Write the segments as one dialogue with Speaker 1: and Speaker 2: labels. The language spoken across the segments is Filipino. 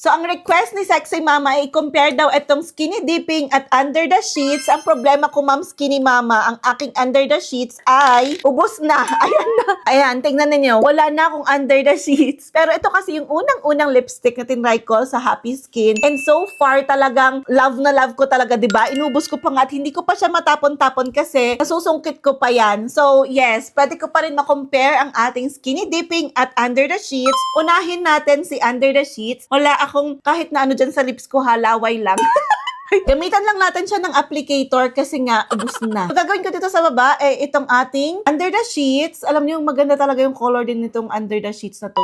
Speaker 1: So, ang request ni Sexy Mama ay i-compare daw itong skinny dipping at under the sheets. Ang problema ko, Ma'am Skinny Mama, ang aking under the sheets ay ubos na. Ayan na. Ayan, tingnan ninyo. Wala na akong under the sheets. Pero ito kasi yung unang-unang lipstick na tinry ko sa Happy Skin. And so far, talagang love na love ko talaga, diba? Inubos ko pa nga at hindi ko pa siya matapon-tapon kasi nasusungkit ko pa yan. So, yes, pwede ko pa rin ma-compare ang ating skinny dipping at under the sheets. Unahin natin si under the sheets. Wala akong kahit na ano dyan sa lips ko, halaway lang. Gamitan lang natin siya ng applicator kasi nga, ubus na. So, gagawin ko dito sa baba, itong ating under the sheets. Alam niyo, maganda talaga yung color din nitong under the sheets na to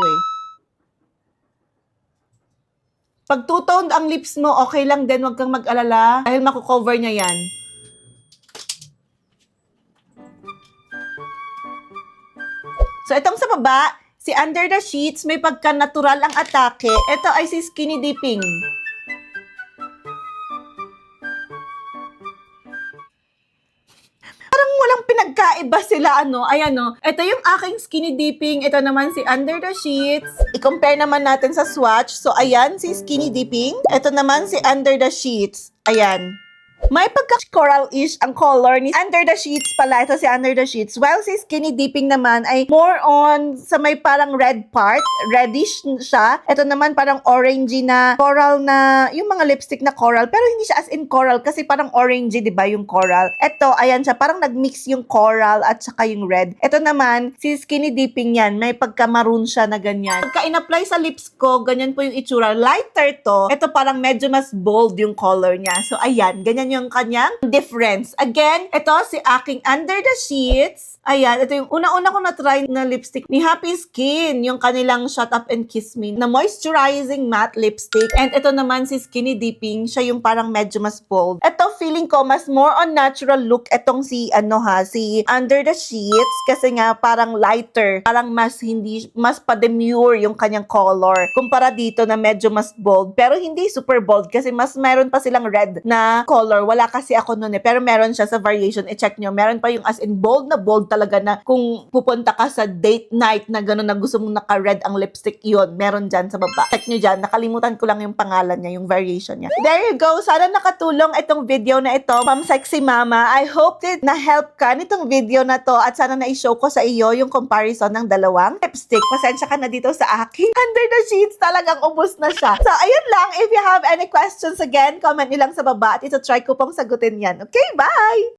Speaker 1: Pag two-toned ang lips mo, okay lang din, wag kang mag-alala dahil makukover niya yan. So, itong sa baba, si under the sheets, may pagka-natural ang atake. Ito ay si skinny dipping. Parang walang pinagkaiba sila, Ayan, Ito yung aking skinny dipping. Ito naman si under the sheets. I-compare naman natin sa swatch. So, ayan, si skinny dipping. Ito naman si under the sheets. Ayan. May pagka-coral-ish ang color ni under the sheets pala. Ito si under the sheets. While si skinny dipping naman ay more on sa may parang red part. Reddish siya. Ito naman parang orangey na coral na, yung mga lipstick na coral. Pero hindi siya as in coral kasi parang orangey, di ba, yung coral. Ito, ayan siya. Parang nag-mix yung coral at saka yung red. Ito naman, si skinny dipping yan. May pagka-maroon siya na ganyan. Pagka in-apply sa lips ko, ganyan po yung itsura. Lighter to. Ito parang medyo mas bold yung color niya. So, ayan. Ganyan yung kanyang difference. Again, ito si aking under the sheets. Ayan, ito yung una-una ko na-try na lipstick ni Happy Skin. Yung kanilang Shut Up and Kiss Me na moisturizing matte lipstick. And ito naman si Skinny Dipping. Siya yung parang medyo mas bold. Ito, feeling ko, mas more on natural look itong si, si under the sheets. Kasi nga, parang lighter. Parang mas pa-demure yung kanyang color. Kumpara dito na medyo mas bold. Pero hindi super bold kasi mas meron pa silang red na color. Wala kasi ako nun pero meron siya sa variation. I-check nyo. Meron pa yung as in bold na bold talaga na kung pupunta ka sa date night na gano'n na gusto mong naka-red ang lipstick, yun. Meron dyan sa baba. Check nyo dyan. Nakalimutan ko lang yung pangalan niya, yung variation niya. There you go. Sana nakatulong itong video na ito, Ma'am Sexy Mama. I hope that na-help ka nitong video na to at sana na-show ko sa iyo yung comparison ng dalawang lipstick. Pasensya ka na dito sa akin. Under the sheets, talagang ubos na siya. So, ayun lang. If you have any questions again, comment nyo lang sa baba at ito try ko pong sagutin yan. Okay, bye!